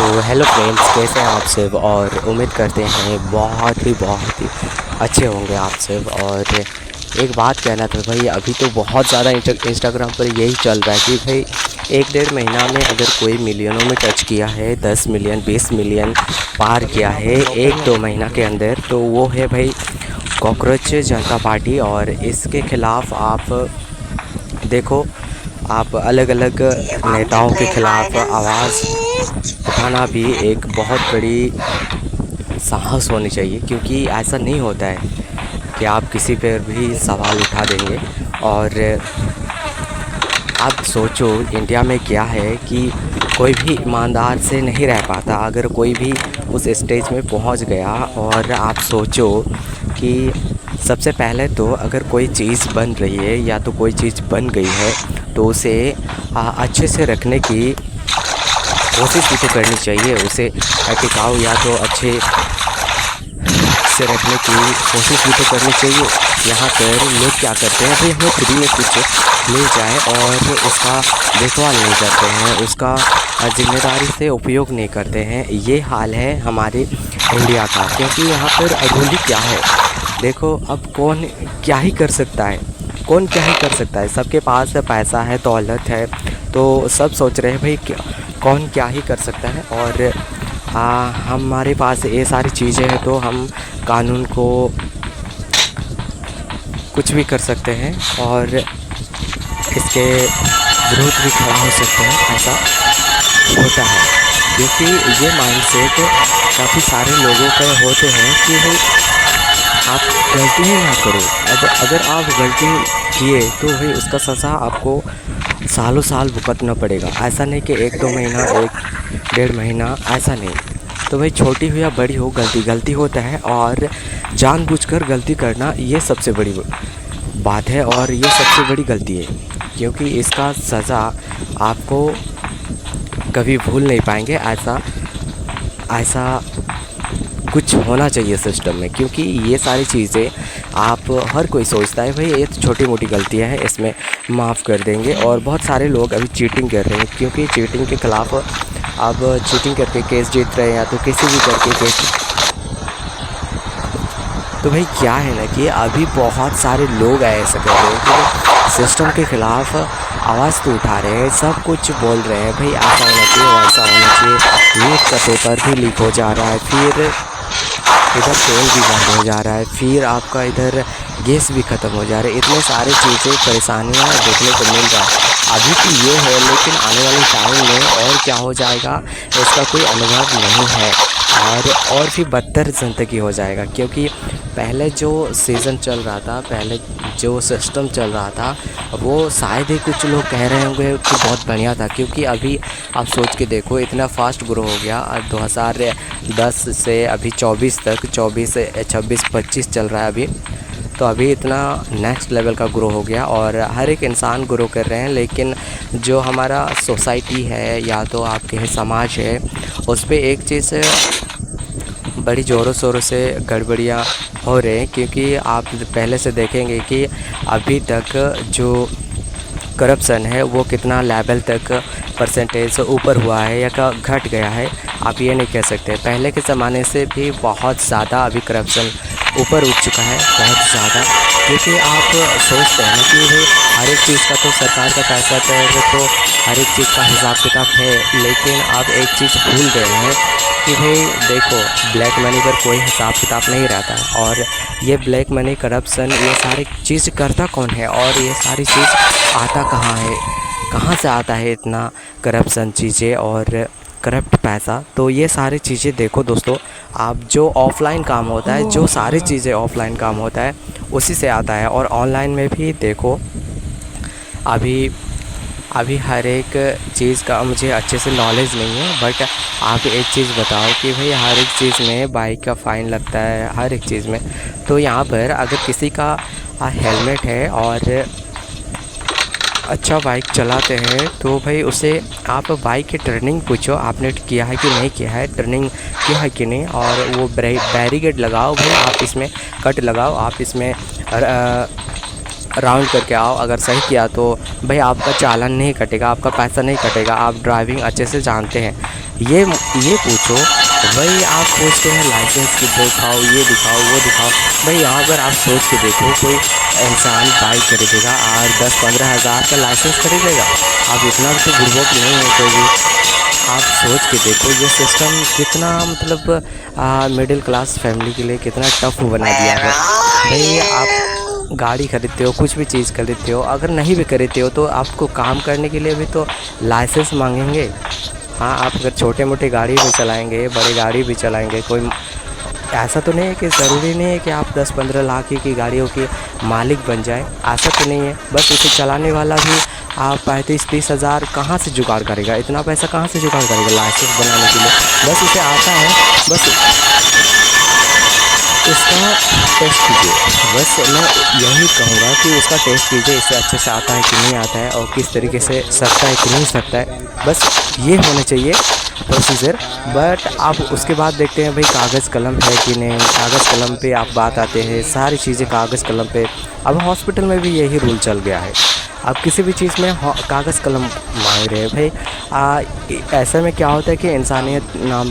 तो hello friends, कैसे हैं आप सब। और उम्मीद करते हैं बहुत ही अच्छे होंगे आप सब। और एक बात कहना था भाई, अभी तो बहुत ज़्यादा इंस्टाग्राम पर यही चल रहा है कि भाई 1-1.5 महीना में अगर कोई मिलियनों में टच किया है, 10 मिलियन 20 मिलियन पार किया है 1-2 महीना के अंदर, तो वो है भाई कॉकरोच जनता पार्टी। और इसके ख़िलाफ़ आप देखो, आप अलग अलग नेताओं के ख़िलाफ़ आवाज़ उठाना भी एक बहुत बड़ी साहस होनी चाहिए, क्योंकि ऐसा नहीं होता है कि आप किसी पर भी सवाल उठा देंगे। और आप सोचो, इंडिया में क्या है कि कोई भी ईमानदार से नहीं रह पाता। अगर कोई भी उस स्टेज में पहुंच गया, और आप सोचो कि सबसे पहले तो अगर कोई चीज़ बन रही है या तो कोई चीज़ बन गई है, तो उसे अच्छे से रखने की कोशिश भी तो करनी चाहिए। उसे टिकाऊ या तो अच्छे से रखने की कोशिश भी तो करनी चाहिए। यहाँ पर लोग क्या करते हैं भाई, हमें फ्री में कुछ मिल जाए और उसका देखभाल नहीं करते हैं, उसका ज़िम्मेदारी से उपयोग नहीं करते हैं। ये हाल है हमारे इंडिया का। क्योंकि यहाँ पर रूल क्या है, देखो, अब कौन क्या ही कर सकता है, कौन क्या ही कर सकता है। सबके पास पैसा है, दौलत है, तो सब सोच रहे हैं भाई कौन क्या ही कर सकता है। और हमारे पास ये सारी चीज़ें हैं तो हम कानून को कुछ भी कर सकते हैं और इसके विरोध भी खड़ा हो सकते हैं। ऐसा होता है क्योंकि ये माइंडसेट काफ़ी सारे लोगों के होते हैं कि भाई आप गलती ही ना करो। अगर आप गलती किए तो भाई उसका सज़ा आपको सालों साल भुगतना पड़ेगा। ऐसा नहीं कि 1-2 महीना 1-1.5 महीना, ऐसा नहीं। तो भाई छोटी हो या बड़ी हो, गलती होता है। और जानबूझकर गलती करना ये सबसे बड़ी बात है और ये सबसे बड़ी गलती है, क्योंकि इसका सज़ा आपको कभी भूल नहीं पाएंगे। ऐसा कुछ होना चाहिए सिस्टम में, क्योंकि ये सारी चीज़ें आप हर कोई सोचता है भाई ये तो छोटी मोटी गलतियाँ हैं, इसमें माफ़ कर देंगे। और बहुत सारे लोग अभी चीटिंग कर रहे हैं, क्योंकि चीटिंग के ख़िलाफ़ अब चीटिंग करके केस जीत रहे हैं या तो किसी भी करके केस। तो भाई क्या है ना कि अभी बहुत सारे लोग ऐसा कर रहे हैं कि सिस्टम के ख़िलाफ़ आवाज़ तो उठा रहे हैं, सब कुछ बोल रहे हैं भाई ऐसा होना चाहिए, वैसा होना चाहिए। नीट का पेपर भी लीक हो जा रहा है, फिर इधर तेल भी बंद हो जा रहा है, फिर आपका इधर गैस भी ख़त्म हो जा रहा है। इतने सारे चीज़ें परेशानियाँ देखने को मिल रहा है। अभी तो ये है, लेकिन आने वाले टाइम में और क्या हो जाएगा इसका कोई अनुभव नहीं है। और भी बदतर ज़िंदगी हो जाएगा, क्योंकि पहले जो सीज़न चल रहा था, पहले जो सिस्टम चल रहा था, वो शायद ही कुछ लोग कह रहे होंगे कि बहुत बढ़िया था। क्योंकि अभी आप सोच के देखो, इतना फास्ट ग्रो हो गया। 2010 से अभी 24 तक, 24 से 26 25 चल रहा है अभी, तो अभी इतना नेक्स्ट लेवल का ग्रो हो गया और हर एक इंसान ग्रो कर रहे हैं। लेकिन जो हमारा सोसाइटी है या तो आपके समाज है, उस पर एक चीज़ बड़ी ज़ोरों शोरों से गड़बड़ियाँ हो रहे हैं। क्योंकि आप पहले से देखेंगे कि अभी तक जो करप्शन है वो कितना लेवल तक परसेंटेज ऊपर हुआ है या घट गया है, आप ये नहीं कह सकते। पहले के ज़माने से भी बहुत ज़्यादा अभी करप्शन ऊपर उठ चुका है, बहुत ज़्यादा। क्योंकि आप सोचते हैं कि भाई हर एक चीज़ का तो सरकार का पैसा तो हर एक चीज़ का हिसाब किताब है, लेकिन आप एक चीज़ भूल रहे हैं कि भाई देखो, ब्लैक मनी पर कोई हिसाब किताब नहीं रहता। और ये ब्लैक मनी, करप्शन, ये सारी चीज़ करता कौन है और ये सारी चीज़ आता कहाँ है, कहाँ से आता है इतना करप्शन चीज़ें और करप्ट पैसा। तो ये सारी चीज़ें देखो दोस्तों, आप जो ऑफ़लाइन काम होता है, जो सारी चीज़ें ऑफ़लाइन काम होता है उसी से आता है। और ऑनलाइन में भी देखो, अभी हर एक चीज़ का मुझे अच्छे से नॉलेज नहीं है, बट आप एक चीज़ बताओ कि भाई हर एक चीज़ में बाइक का फ़ाइन लगता है, हर एक चीज़ में। तो यहाँ पर अगर किसी का हेलमेट है और अच्छा बाइक चलाते हैं, तो भाई उसे आप बाइक की टर्निंग पूछो, आपने किया है कि नहीं किया है, टर्निंग किया है कि नहीं। और वो बैरिकेड लगाओ भाई, आप इसमें कट लगाओ, आप इसमें राउंड करके आओ, अगर सही किया तो भाई आपका चालान नहीं कटेगा, आपका पैसा नहीं कटेगा, आप ड्राइविंग अच्छे से जानते हैं। ये पूछो। भाई आप पूछते हैं लाइसेंस की दिखाओ, ये दिखाओ, वो दिखाओ। भाई यहाँ पर आप सोच के देखो, कोई इंसान बाइक खरीदेगा और 10-15 हज़ार का लाइसेंस खरीदेगा? आप इतना तो बुड़बक नहीं है कोई भी। आप सोच के देखो ये सिस्टम कितना मतलब मिडिल क्लास फैमिली के लिए कितना टफ बना दिया है। भाई आप गाड़ी खरीदते हो, कुछ भी चीज़ खरीदते हो, अगर नहीं भी खरीदते हो तो आपको काम करने के लिए भी तो लाइसेंस मांगेंगे। हाँ, आप अगर छोटे मोटे गाड़ी भी चलाएंगे, बड़ी गाड़ी भी चलाएंगे, कोई ऐसा तो नहीं है कि ज़रूरी नहीं है कि आप 10-15 लाख की गाड़ियों के मालिक बन जाए, ऐसा तो नहीं है। बस उसे चलाने वाला भी आप 35-30 हज़ार कहाँ से जुगाड़ करेगा? इतना पैसा कहाँ से जुगाड़ करेगा लाइसेंस बनाने के लिए? बस उसे आता है, बस इसका टेस्ट कीजिए। बस मैं यही कहूँगा कि उसका टेस्ट कीजिए, इसे अच्छे से आता है कि नहीं आता है और किस तरीके से सकता है कि नहीं सकता है। बस ये होना चाहिए प्रोसीजर। बट आप उसके बाद देखते हैं भाई कागज़ कलम है कि नहीं। कागज़ कलम पे आप बात आते हैं, सारी चीज़ें कागज़ कलम पे। अब हॉस्पिटल में भी यही रूल चल गया है। अब किसी भी चीज़ में कागज़ कलम मांग रहे हैं भाई। ऐसे में क्या होता है कि इंसानियत नाम